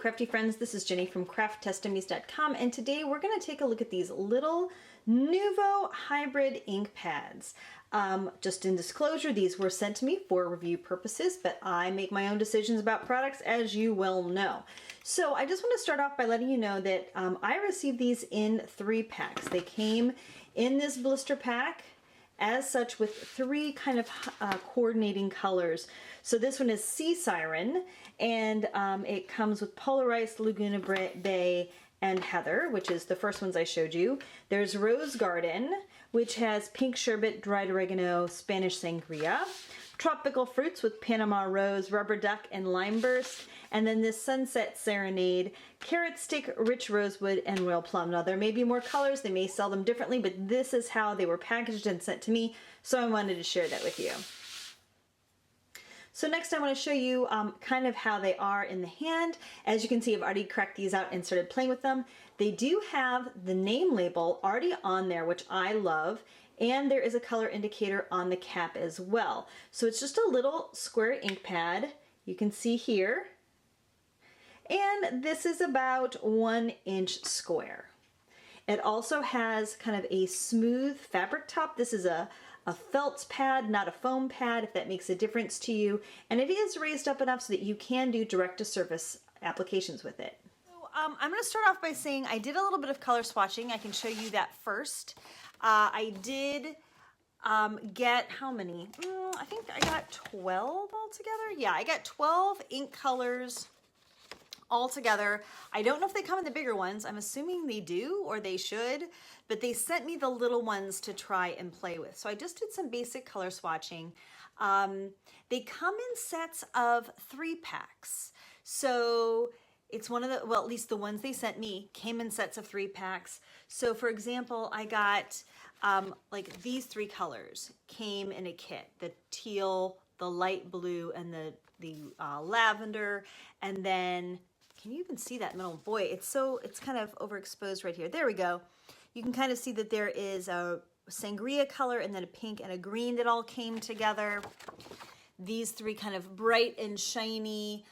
crafty friends, this is Jenny from crafttestdummies.com, and today we're going to take a look at these little Nuvo hybrid ink pads. Just in disclosure, these were sent to me for review purposes, but I make my own decisions about products, as you well know. So I just want to start off by letting you know that I received these in 3 packs. They came in this blister pack as such with 3 kind of coordinating colors. So this one is Sea Siren, and it comes with Polarized Laguna Bay and Heather, which is the first ones I showed you. There's Rose Garden, which has Pink Sherbet, Dried Oregano, Spanish Sangria, Tropical Fruits with Panama Rose, Rubber Duck, and Lime Burst, and then this Sunset Serenade, Carrot Stick, Rich Rosewood, and Royal Plum. Now there may be more colors, they may sell them differently, but this is how they were packaged and sent to me, so I wanted to share that with you. So next I want to show you kind of how they are in the hand. As you can see, I've already cracked these out and started playing with them. They do have the name label already on there, which I love, and there is a color indicator on the cap as well. So it's just a little square ink pad, you can see here, and this is about 1 inch square. It also has kind of a smooth fabric top. This is a felt pad, not a foam pad, if that makes a difference to you. And it is raised up enough so that you can do direct-to-surface applications with it. So I'm going to start off by saying I did a little bit of color swatching. I can show you that first. I did get how many? I think I got 12 altogether. Yeah, I got 12 ink colors all together. I don't know if they come in the bigger ones. I'm assuming they do, or they should, but they sent me the little ones to try and play with. So I just did some basic color swatching. They come in sets of 3 packs. So it's one of the, well, at least the ones they sent me came in sets of 3 packs. So for example, I got like these 3 colors came in a kit: the teal, the light blue, and the lavender. And then, can you even see that middle? Boy, it's kind of overexposed right here. There we go. You can kind of see that there is a sangria color and then a pink and a green that all came together. These 3 kind of bright and shiny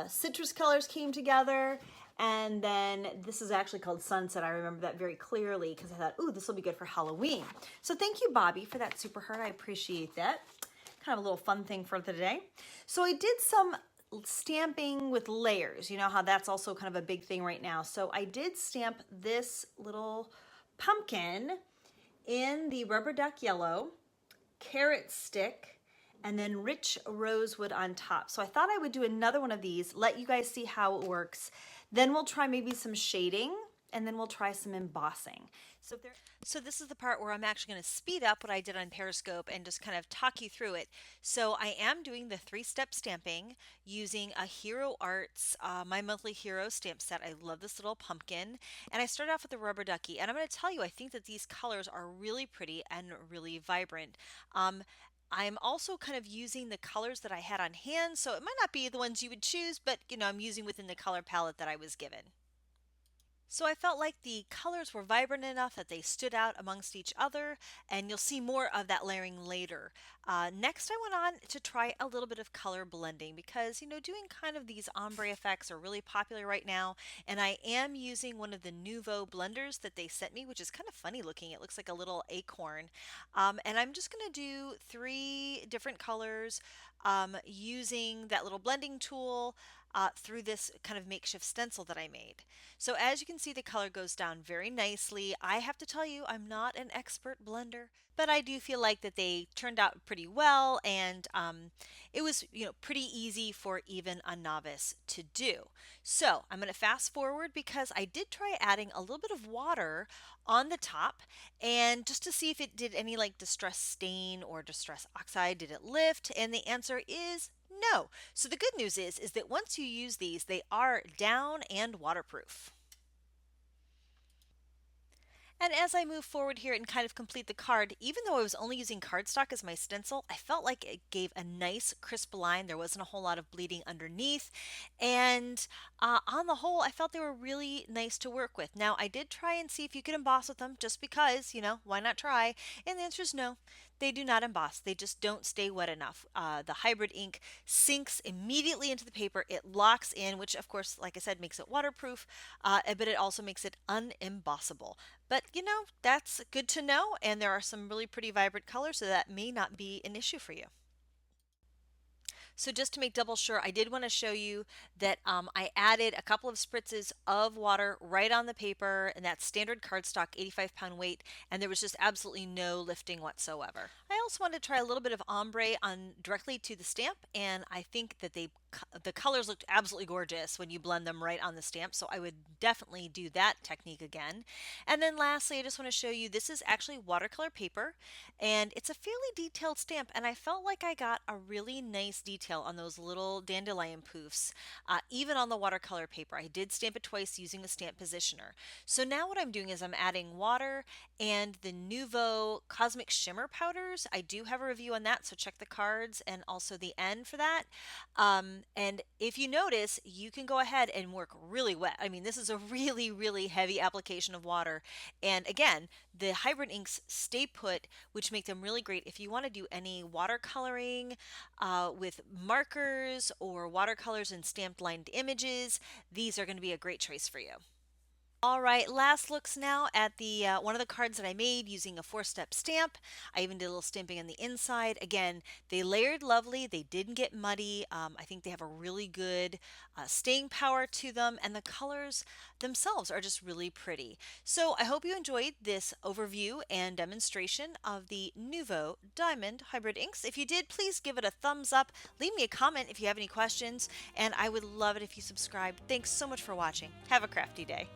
citrus colors came together. And then this is actually called Sunset. I remember that very clearly because I thought, ooh, this will be good for Halloween. So thank you, Bobby, for that super heart. I appreciate that. Kind of a little fun thing for today. So I did some stamping with layers. You know how that's also kind of a big thing right now. So I did stamp this little pumpkin in the Rubber Duck yellow, Carrot Stick, and then Rich Rosewood on top. So I thought I would do another one of these, let you guys see how it works. Then we'll try maybe some shading, and then we'll try some embossing. So this is the part where I'm actually going to speed up what I did on Periscope and just kind of talk you through it. So I am doing the 3-step stamping using a Hero Arts, My Monthly Hero stamp set. I love this little pumpkin. And I started off with the rubber ducky. And I'm going to tell you, I think that these colors are really pretty and really vibrant. I'm also kind of using the colors that I had on hand, so it might not be the ones you would choose, but you know, I'm using within the color palette that I was given. So I felt like the colors were vibrant enough that they stood out amongst each other, and you'll see more of that layering later. Next I went on to try a little bit of color blending because, you know, doing kind of these ombre effects are really popular right now, and I am using one of the Nuvo blenders that they sent me, which is kind of funny looking. It looks like a little acorn. And I'm just going to do 3 different colors using that little blending tool through this kind of makeshift stencil that I made. So as you can see, the color goes down very nicely. I have to tell you, I'm not an expert blender, but I do feel like that they turned out pretty well, and it was, you know, pretty easy for even a novice to do. So I'm going to fast forward because I did try adding a little bit of water on the top, and just to see if it did any like distress stain or distress oxide. Did it lift? And the answer is no. So the good news is that once you use these, they are down and waterproof. And as I move forward here and kind of complete the card, even though I was only using cardstock as my stencil, I felt like it gave a nice crisp line. There wasn't a whole lot of bleeding underneath. And on the whole, I felt they were really nice to work with. Now, I did try and see if you could emboss with them just because, you know, why not try? And the answer is no. They do not emboss. They just don't stay wet enough. The hybrid ink sinks immediately into the paper. It locks in, which of course, like I said, makes it waterproof, but it also makes it unembossable. But you know, that's good to know. And there are some really pretty vibrant colors, so that may not be an issue for you. So just to make double sure, I did want to show you that I added a couple of spritzes of water right on the paper, and that's standard cardstock, 85-pound weight, and there was just absolutely no lifting whatsoever. I also wanted to try a little bit of ombre on directly to the stamp, and I think that the colors looked absolutely gorgeous when you blend them right on the stamp, so I would definitely do that technique again. And then lastly, I just want to show you this is actually watercolor paper, and it's a fairly detailed stamp, and I felt like I got a really nice detail on those little dandelion poofs, even on the watercolor paper. I did stamp it twice using the stamp positioner. So now what I'm doing is I'm adding water and the Nuvo Cosmic Shimmer powders. I do have a review on that, so check the cards and also the end for that. And if you notice, you can go ahead and work really wet. I mean, this is a really, really heavy application of water. And again, the hybrid inks stay put, which make them really great if you want to do any watercoloring with markers or watercolors and stamped lined images. These are going to be a great choice for you. All right, last looks now at the one of the cards that I made using a 4-step stamp. I even did a little stamping on the inside. Again, they layered lovely. They didn't get muddy. I think they have a really good staying power to them, and the colors themselves are just really pretty. So I hope you enjoyed this overview and demonstration of the Nuvo Diamond Hybrid Inks. If you did, please give it a thumbs up. Leave me a comment if you have any questions, and I would love it if you subscribed. Thanks so much for watching. Have a crafty day.